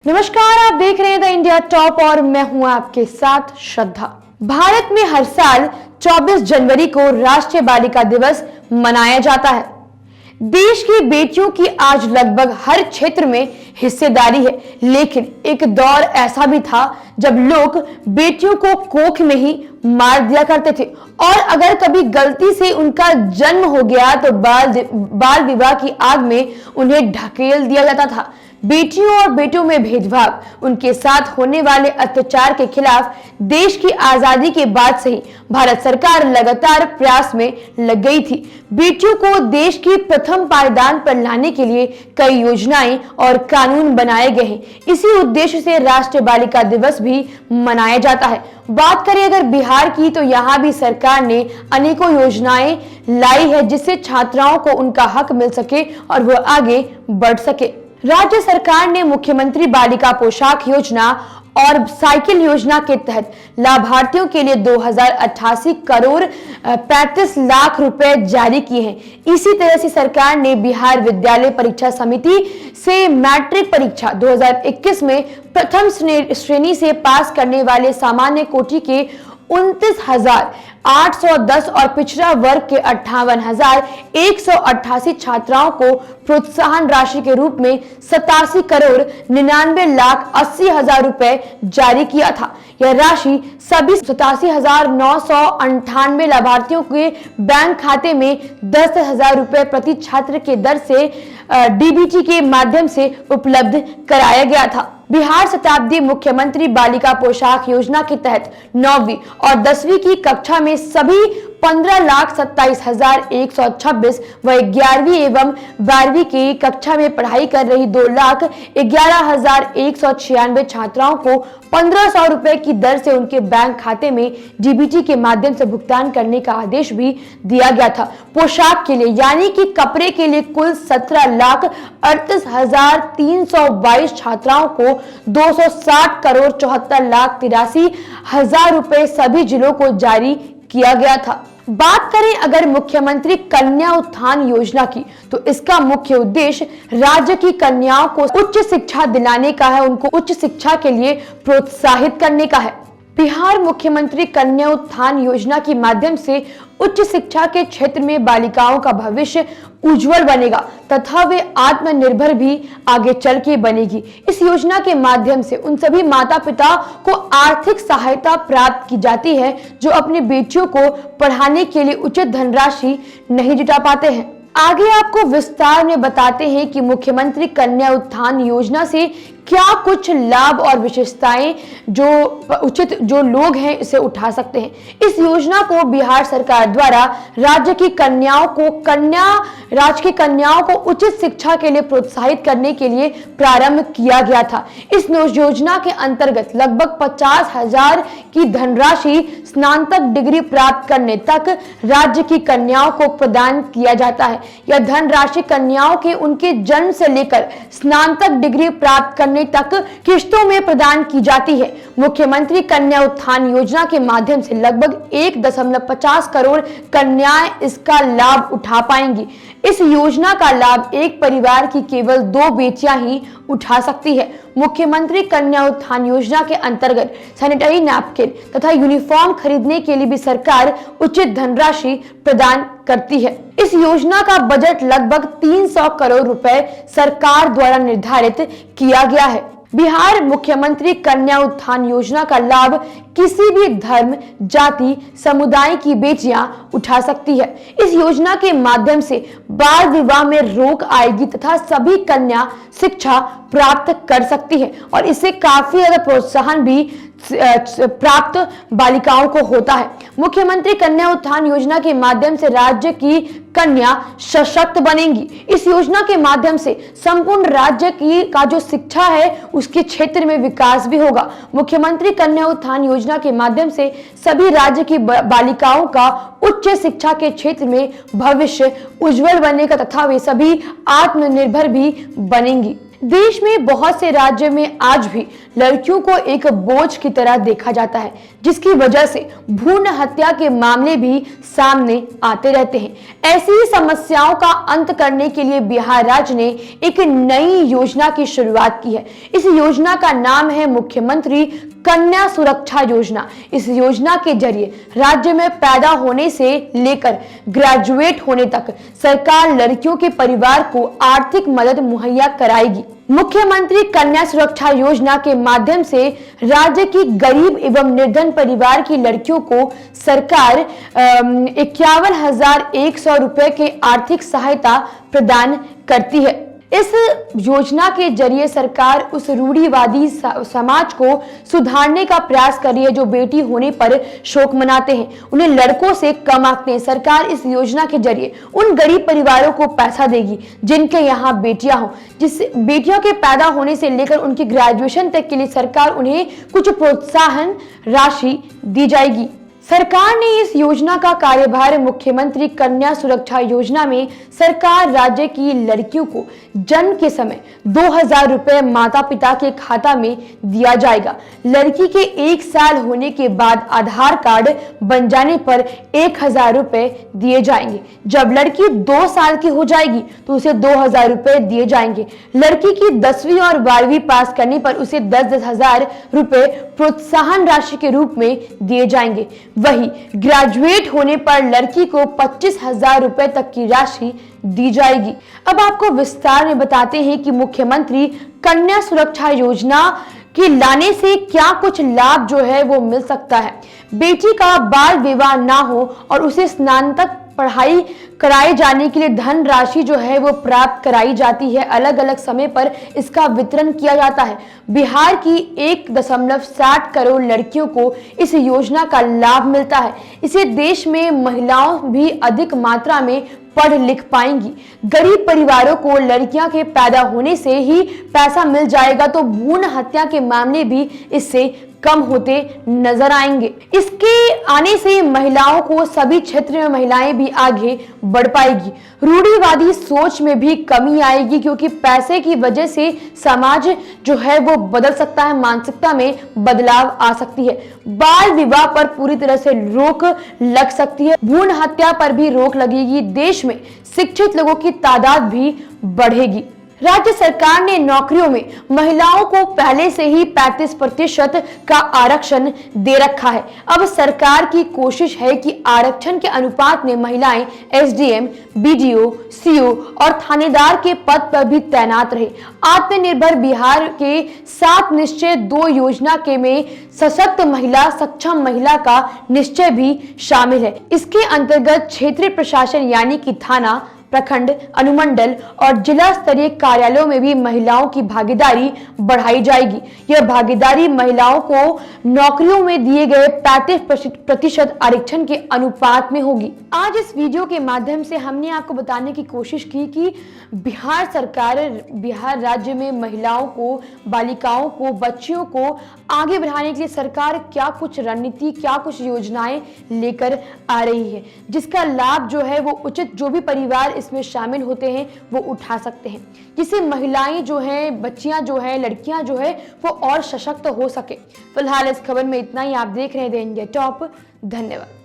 नमस्कार, आप देख रहे हैं द इंडिया टॉप और मैं हूं आपके साथ श्रद्धा। भारत में हर साल 24 जनवरी को राष्ट्रीय बालिका दिवस मनाया जाता है। देश की बेटियों की आज लगभग हर क्षेत्र में हिस्सेदारी है, लेकिन एक दौर ऐसा भी था जब लोग बेटियों को कोख में ही मार दिया करते थे और अगर कभी गलती से उनका जन्म हो गया तो बाल विवाह की आग में उन्हें ढकेल दिया जाता था। बेटियों और बेटों में भेदभाव, उनके साथ होने वाले अत्याचार के खिलाफ देश की आजादी के बाद से ही भारत सरकार लगातार प्रयास में लग गई थी। बेटियों को देश की प्रथम पायदान पर लाने के लिए कई योजनाएं और कानून बनाए गए हैं। इसी उद्देश्य से राष्ट्रीय बालिका दिवस भी मनाया जाता है। बात करें अगर बिहार की, तो यहाँ भी सरकार ने अनेकों योजनाएं लाई है जिससे छात्राओं को उनका हक मिल सके और वह आगे बढ़ सके। राज्य सरकार ने मुख्यमंत्री बालिका पोशाक योजना और साइकिल योजना के तहत लाभार्थियों के लिए 2088 करोड़ 35 लाख रुपए जारी किए हैं। इसी तरह से सरकार ने बिहार विद्यालय परीक्षा समिति से मैट्रिक परीक्षा 2021 में प्रथम श्रेणी से पास करने वाले सामान्य कोटि के 29,810 और पिछड़ा वर्ग के 58,188 छात्राओं को प्रोत्साहन राशि के रूप में 87 करोड़ 99 लाख 80 हजार रुपए जारी किया था। यह राशि सभी 87,998 लाभार्थियों के बैंक खाते में 10,000 रुपए प्रति छात्र के दर से डीबीटी के माध्यम से उपलब्ध कराया गया था। बिहार शताब्दी मुख्यमंत्री बालिका पोशाक योजना के तहत 9वीं और 10वीं की कक्षा में सभी 15,27,126 व 11वीं एवं 12वीं की कक्षा में पढ़ाई कर रही 2,11,196 छात्राओं को 1,500 रुपए की दर से उनके बैंक खाते में डीबीटी के माध्यम से भुगतान करने का आदेश भी दिया गया था। पोशाक के लिए यानी कि कपड़े के लिए कुल 17,38,322 छात्राओं को 260 करोड़ 74 लाख 83 हजार रुपए सभी जिलों को जारी किया गया था। बात करें अगर मुख्यमंत्री कन्या उत्थान योजना की, तो इसका मुख्य उद्देश्य राज्य की कन्याओं को उच्च शिक्षा दिलाने का है, उनको उच्च शिक्षा के लिए प्रोत्साहित करने का है। बिहार मुख्यमंत्री कन्या उत्थान योजना के माध्यम से उच्च शिक्षा के क्षेत्र में बालिकाओं का भविष्य उज्जवल बनेगा तथा वे आत्मनिर्भर भी आगे चल के बनेगी। इस योजना के माध्यम से उन सभी माता पिता को आर्थिक सहायता प्राप्त की जाती है जो अपनी बेटियों को पढ़ाने के लिए उचित धनराशि नहीं जुटा पाते हैं। आगे आपको विस्तार में बताते हैं कि मुख्यमंत्री कन्या उत्थान योजना से क्या कुछ लाभ और विशेषताएं जो लोग हैं इसे उठा सकते हैं। इस योजना को बिहार सरकार द्वारा राज्य की कन्याओं को उचित शिक्षा के लिए प्रोत्साहित करने के लिए प्रारंभ किया गया था। इस योजना के अंतर्गत लगभग 50,000 की धनराशि स्नातक डिग्री प्राप्त करने तक राज्य की कन्याओं को प्रदान किया जाता है। यह धनराशि कन्याओं के उनके जन्म से लेकर स्नातक डिग्री प्राप्त करने तक किश्तों में प्रदान की जाती है। मुख्यमंत्री कन्या उत्थान योजना के माध्यम से लगभग 1.50 करोड़ कन्याएं इसका लाभ उठा पाएंगी। इस योजना का लाभ एक परिवार की केवल 2 बेटियां ही उठा सकती है। मुख्यमंत्री कन्या उत्थान योजना के अंतर्गत सैनिटरी नैपकिन तथा यूनिफॉर्म खरीदने के लिए भी सरकार उचित धनराशि प्रदान करती है। इस योजना का बजट लगभग 300 करोड़ रुपए सरकार द्वारा निर्धारित किया गया है। बिहार मुख्यमंत्री कन्या उत्थान योजना का लाभ किसी भी धर्म, जाति, समुदाय की बेटियां उठा सकती है। इस योजना के माध्यम से बाल विवाह में रोक आएगी तथा सभी कन्या शिक्षा प्राप्त कर सकती है और इससे काफी ज्यादा प्रोत्साहन भी प्राप्त बालिकाओं को होता है। मुख्यमंत्री कन्या उत्थान योजना के माध्यम से राज्य की कन्या सशक्त बनेंगी। इस योजना के माध्यम से संपूर्ण राज्य का जो शिक्षा है उसके क्षेत्र में विकास भी होगा। मुख्यमंत्री कन्या उत्थान योजना के माध्यम से सभी राज्य की बालिकाओं का उच्च शिक्षा के क्षेत्र में भविष्य उज्जवल बनेगा तथा वे सभी आत्मनिर्भर भी बनेंगी। देश में बहुत से राज्य में आज भी लड़कियों को एक बोझ की तरह देखा जाता है, जिसकी वजह से भ्रूण हत्या के मामले भी सामने आते रहते हैं। ऐसी ही समस्याओं का अंत करने के लिए बिहार राज्य ने एक नई योजना की शुरुआत की है। इस योजना का नाम है मुख्यमंत्री कन्या सुरक्षा योजना। इस योजना के जरिए राज्य में पैदा होने से लेकर ग्रेजुएट होने तक सरकार लड़कियों के परिवार को आर्थिक मदद मुहैया कराएगी। मुख्यमंत्री कन्या सुरक्षा योजना के माध्यम से राज्य की गरीब एवं निर्धन परिवार की लड़कियों को सरकार 51,100 रुपए के आर्थिक सहायता प्रदान करती है। इस योजना के जरिए सरकार उस रूढ़िवादी समाज को सुधारने का प्रयास कर रही है जो बेटी होने पर शोक मनाते हैं, उन्हें लड़कों से कम आंकते हैं। सरकार इस योजना के जरिए उन गरीब परिवारों को पैसा देगी जिनके यहाँ बेटियां हों, जिस बेटियों के पैदा होने से लेकर उनकी ग्रेजुएशन तक के लिए सरकार उन्हें कुछ प्रोत्साहन राशि दी जाएगी। सरकार ने इस योजना का कार्यभार मुख्यमंत्री कन्या सुरक्षा योजना में सरकार राज्य की लड़कियों को जन्म के समय 2,000 रुपए माता पिता के खाता में दिया जाएगा। लड़की के 1 साल होने के बाद आधार कार्ड बन जाने पर 1,000 रुपए दिए जाएंगे। जब लड़की 2 साल की हो जाएगी तो उसे 2,000 रुपए दिए जाएंगे। लड़की की 10वीं और 12वीं पास करने पर उसे 10,000 रुपए प्रोत्साहन राशि के रूप में दिए जाएंगे। वही ग्रेजुएट होने पर लड़की को 25,000 रुपए तक की राशि दी जाएगी। अब आपको विस्तार में बताते हैं कि मुख्यमंत्री कन्या सुरक्षा योजना के लाने से क्या कुछ लाभ जो है वो मिल सकता है। बेटी का बाल विवाह ना हो और उसे स्नातक पढ़ाई कराए जाने के लिए धन राशि जो है वो प्राप्त कराई जाती है। अलग अलग समय पर इसका वितरण किया जाता है। बिहार की 1.60 करोड़ लड़कियों को इस योजना का लाभ मिलता है। इसे देश में महिलाओं भी अधिक मात्रा में पढ़ लिख पाएंगी। गरीब परिवारों को लड़कियां के पैदा होने से ही पैसा मिल जाएगा तो भ्रूण हत्या के मामले भी इससे कम होते नजर आएंगे। इसके आने से महिलाओं को सभी क्षेत्र में महिलाएं भी आगे बढ़ पाएगी। रूढ़िवादी सोच में भी कमी आएगी क्योंकि पैसे की वजह से समाज जो है वो बदल सकता है, मानसिकता में बदलाव आ सकती है। बाल विवाह पर पूरी तरह से रोक लग सकती है। भ्रूण हत्या पर भी रोक लगेगी। देश में शिक्षित लोगों की तादाद भी बढ़ेगी। राज्य सरकार ने नौकरियों में महिलाओं को पहले से ही 35% का आरक्षण दे रखा है। अब सरकार की कोशिश है कि आरक्षण के अनुपात में महिलाएं एसडीएम, बीडीओ, सीओ और थानेदार के पद पर भी तैनात रहे। आत्मनिर्भर बिहार के 7 निश्चय 2 योजना के में सशक्त महिला, सक्षम महिला का निश्चय भी शामिल है। इसके अंतर्गत क्षेत्रीय प्रशासन यानी कि थाना, प्रखंड, अनुमंडल और जिला स्तरीय कार्यालयों में भी महिलाओं की भागीदारी बढ़ाई जाएगी। यह भागीदारी महिलाओं को नौकरियों में दिए गए 35% आरक्षण के अनुपात में होगी। आज इस वीडियो के माध्यम से हमने आपको बताने की कोशिश की कि बिहार सरकार बिहार राज्य में महिलाओं को, बालिकाओं को, बच्चियों को आगे बढ़ाने के लिए सरकार क्या कुछ रणनीति, क्या कुछ योजनाएं लेकर आ रही है, जिसका लाभ जो है वो उचित जो भी परिवार इसमें शामिल होते हैं वो उठा सकते हैं, जिससे महिलाएं जो हैं, बच्चियां जो हैं, लड़कियां जो है वो और सशक्त हो सके। फिलहाल इस खबर में इतना ही। आप देख रहे हैं द इंडिया टॉप। धन्यवाद।